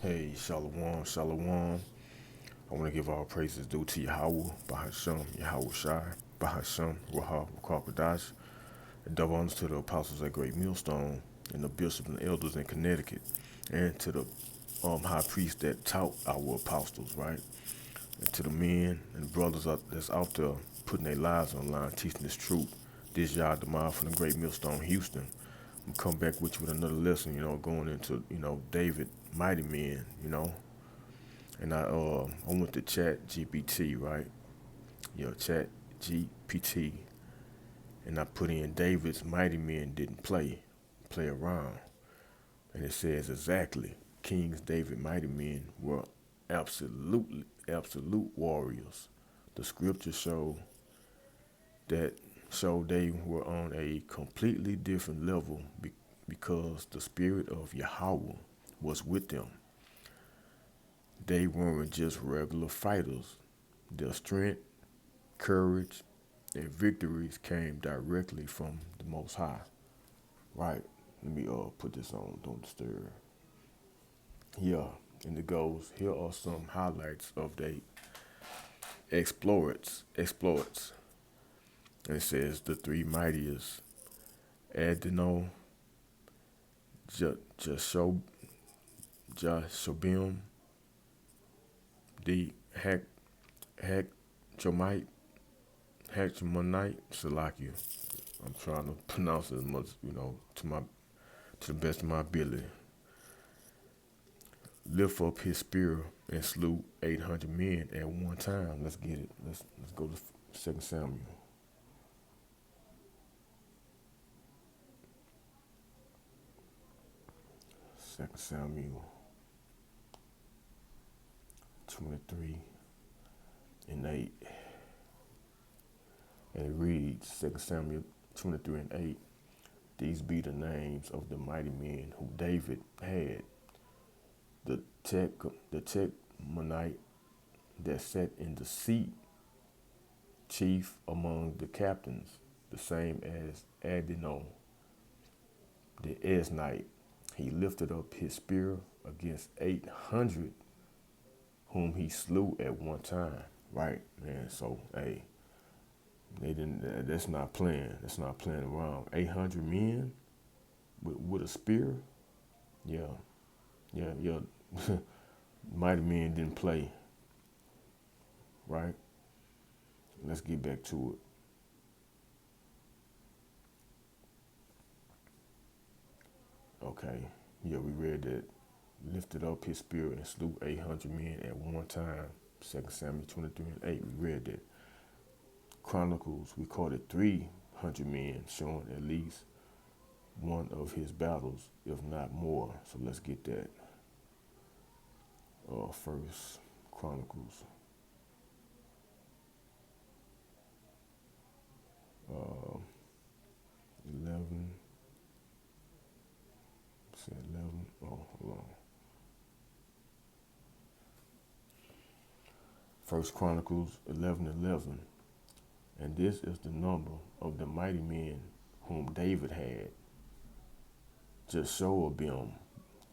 Hey, Shalom, Shalom. I want to give all praises due to Yahweh, Bahasham, Yahweh Shai, Bahasham, Rahab, Kwakadash, and double honors to the apostles at Great Millstone, and the bishops and elders in Connecticut, and to the high priest that taught our apostles, right? And to the men and brothers that's out there putting their lives on the line, teaching this truth. This Yah Demar from the Great Millstone, Houston. I'm come back with you with another lesson, going into, David, mighty men, and I went to Chat GPT, right? Chat GPT, and I put in David's mighty men didn't play around, and it says exactly Kings David mighty men were absolute warriors. The scriptures that show they were on a completely different level because the spirit of Yahweh was with them. They weren't just regular fighters. Their strength, courage, and victories came directly from the Most High. Right? Let me put this on. Don't disturb. Yeah, and it goes. Here are some highlights of their exploits. And it says the three mightiest: Adino, Jashobim, the Hachmonite, Salakia. I'm trying to pronounce it as much, to the best of my ability. Lift up his spear and slew 800 men at one time. Let's get it. Let's go to 2 Samuel. Second Samuel 23 and 8. And it reads 2 Samuel 23 and 8. These be the names of the mighty men who David had. The Techmonite that sat in the seat, chief among the captains, the same as Adino, the Esnite. He lifted up his spear against 800 whom he slew at one time. Right, man. So, hey, they didn't. That's not playing. That's not playing around. 800 men with a spear. Yeah, yeah. Mighty men didn't play. Right. Let's get back to it. Okay. Yeah, we read that. Lifted up his spear and slew 800 men at one time. 2 Samuel 23 and 8. We read that. Chronicles recorded 300 men, showing at least one of his battles, if not more. So let's get that. First Chronicles 11. Say 11. Oh, hold on. First Chronicles 11:11. And this is the number of the mighty men whom David had. Jashobim,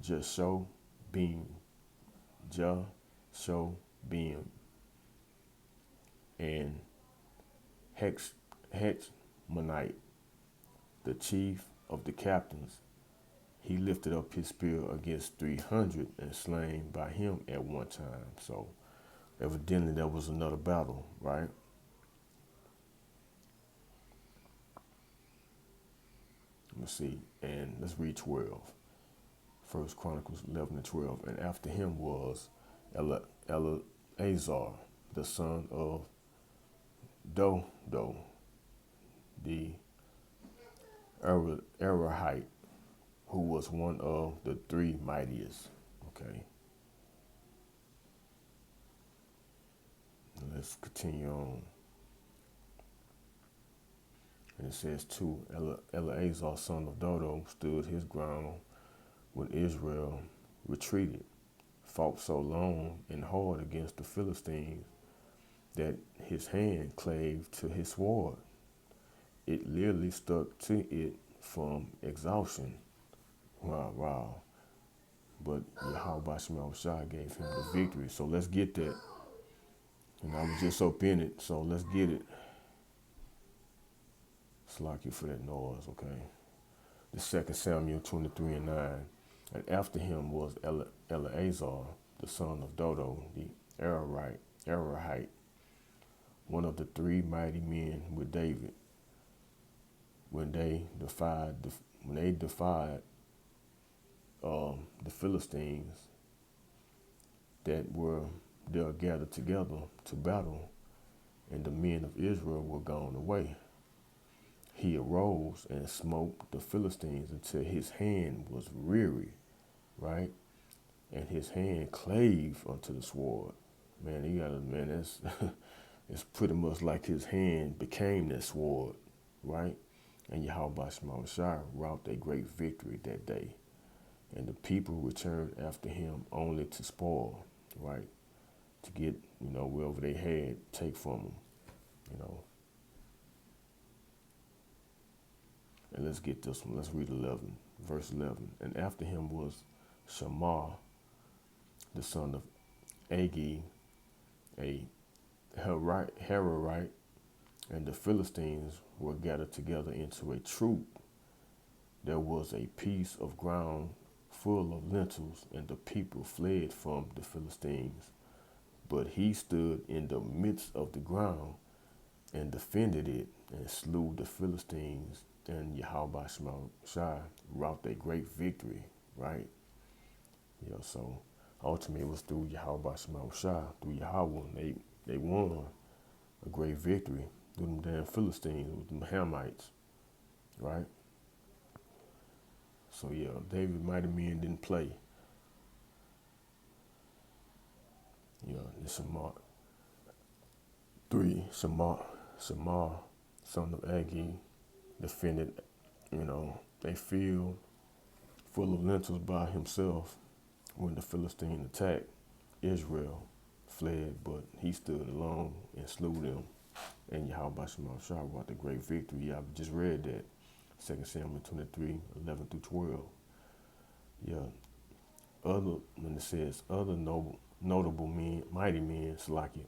Jashobim, Jashobim, and Hachmonite, the chief of the captains. He lifted up his spear against 300 and slain by him at one time. So evidently that was another battle, right? Let's see, and let's read 12. First Chronicles 11 and 12. And after him was Eleazar, the son of Dodo, the Arahite, who was one of the three mightiest. Okay. Let's continue on. And it says, too, Eleazar, son of Dodo, stood his ground when Israel retreated, fought so long and hard against the Philistines that his hand clave to his sword. It literally stuck to it from exhaustion. Wow. but Yahweh Shai gave him the victory. So let's get that. And I was just up in it, so let's get it. Slack you for that noise, okay? The 2 Samuel 23 and 9. And after him was Eleazar, the son of Dodo, the Arahite, one of the three mighty men with David. When they defied the Philistines that were there gathered together to battle, and the men of Israel were gone away. He arose and smote the Philistines until his hand was weary, right? And his hand clave unto the sword. That's it's pretty much like his hand became that sword, right? And Yahweh Shai wrought a great victory that day. And the people returned after him only to spoil, right? To get, wherever they had, take from them, And let's get this one. Let's read 11, verse 11. And after him was Shammah, the son of Agi, a Hararite, and the Philistines were gathered together into a troop. There was a piece of ground full of lentils, and the people fled from the Philistines. But he stood in the midst of the ground and defended it and slew the Philistines, and Yahweh Shai wrought a great victory, right? So ultimately it was through Yahweh Shai, through Yahweh, they won a great victory through them damn Philistines, with them Hamites, right? So David mighty men didn't play. The Shammah, son of Agi, defended, a field full of lentils by himself when the Philistine attacked. Israel fled, but he stood alone and slew them. And Yahweh Shai wrought the great victory. I just read that. 2 Samuel 23, 11 through 12. When it says other notable men, mighty men,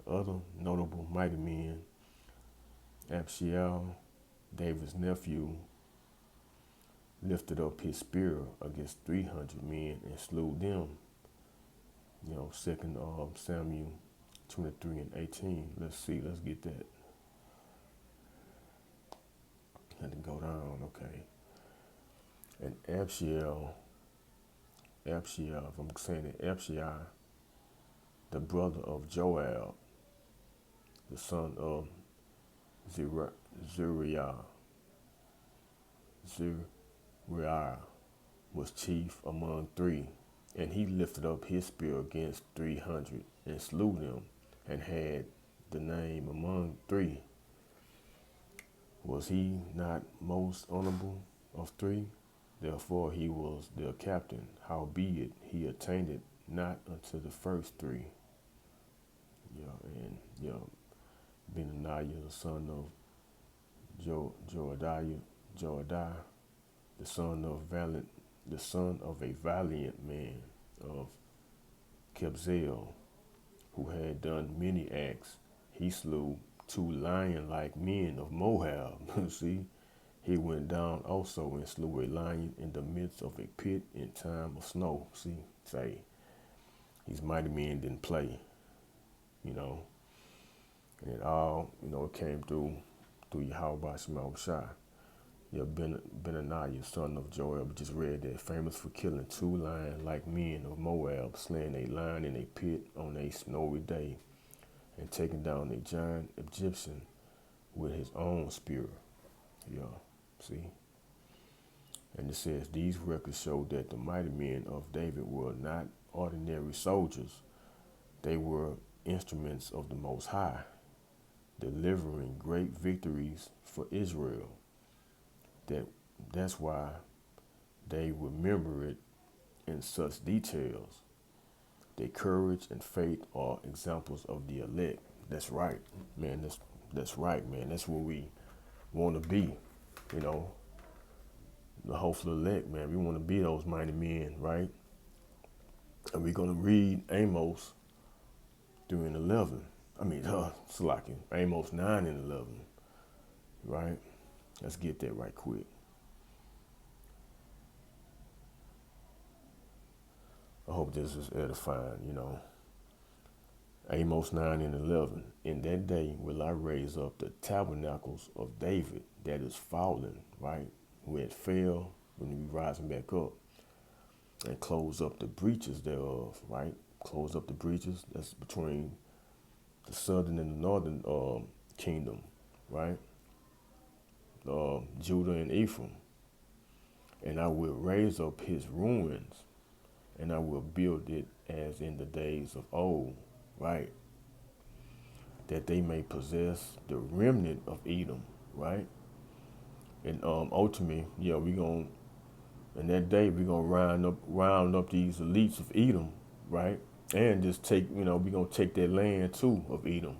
other notable mighty men, Abshiel, David's nephew, lifted up his spear against 300 men and slew them. 2 Samuel 23 and 18. Let's get that. Had to go down, okay. And Abshiel, if I'm saying it, Abshai, the brother of Joab, the son of Zuriah, was chief among three, and he lifted up his spear against 300 and slew them, and had the name among three. Was he not most honorable of three? Therefore he was their captain. Howbeit he attained it not unto the first three. Benaniah, the son of Joadiah, the son of a valiant man of Kebzeel, who had done many acts. He slew 2 lion-like men of Moab. See, he went down also and slew a lion in the midst of a pit in time of snow. See, these mighty men didn't play, and it all, it came through Yahweh Shai. Benaniah, son of Joab, just read that, famous for killing 2 lion-like men of Moab, slaying a lion in a pit on a snowy day, and taking down a giant Egyptian with his own spear. See? And it says, these records show that the mighty men of David were not ordinary soldiers. They were instruments of the Most High, delivering great victories for Israel. That's why they remember it in such details. Their courage and faith are examples of the elect. That's right, man. That's right, man. That's where we want to be, the hopeful elect, man. We want to be those mighty men, right? And we're gonna read Amos 3 and 11. Salaki, Amos 9 and 11, right? Let's get that right quick. I hope this is edifying. Amos 9 and 11. In that day will I raise up the tabernacles of David that is fallen, right? Where it fell, when we rising back up, and close up the breaches thereof, right? Close up the breaches that's between the southern and the northern kingdom, right? Judah and Ephraim. And I will raise up his ruins, and I will build it as in the days of old, right? That they may possess the remnant of Edom, right? And ultimately, we gonna in that day we gonna round up these elites of Edom, right? And just we gonna take that land too of Edom,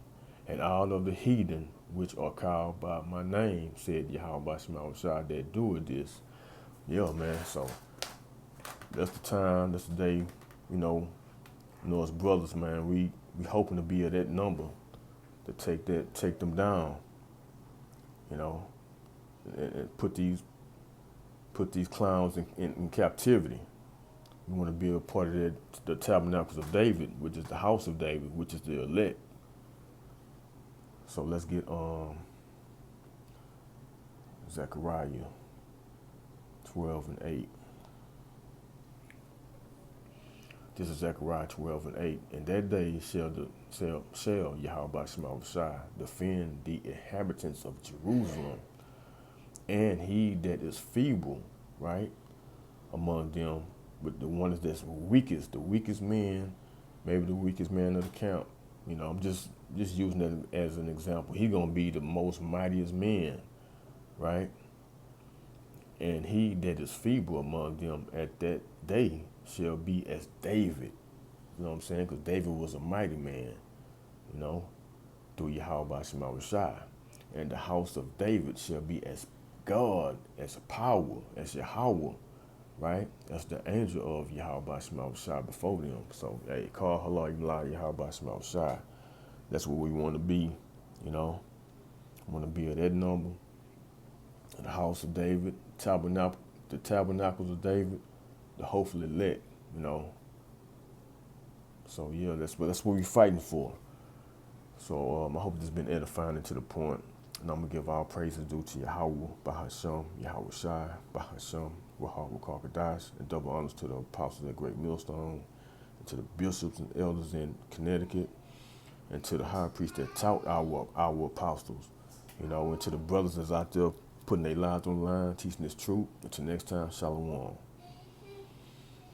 and all of the heathen which are called by my name, said Yahweh Shema Shai, that doeth this. Yeah, man. So that's the time, that's the day, as brothers, man, we hoping to be at that number to take them down, and put these clowns in captivity. We want to be a part of the Tabernacles of David, which is the house of David, which is the elect. So let's get Zechariah 12 and 8. This is Zechariah 12 and 8. In that day shall Yahweh Shema Shai defend the inhabitants of Jerusalem, and he that is feeble, right, among them, with the ones that's weakest, the weakest man, maybe the weakest man of the camp. I'm just using that as an example. He's gonna be the most mightiest man, right? And he that is feeble among them at that day shall be as David. You know what I'm saying? Because David was a mighty man, through Yahweh Shema Shai. And the house of David shall be as God, as power, as Yahweh, right? That's the angel of Yahweh Shema Shai before them. So, hey, call Halal Yahweh Shema Shai. That's what we want to be, want to be at that number. The house of David, the tabernacles of David, the hopefully elect, So yeah, that's what we're fighting for. So I hope this has been edifying to the point. And I'm gonna give all praises due to Yahweh, Bahasham, Yahweh Shai, Bahasham, Rahal Karkadash, and double honors to the apostles at Great Millstone, and to the bishops and elders in Connecticut, and to the high priest that taught our apostles, and to the brothers that's out there putting their lives on the line, teaching this truth. Until next time, Shalom.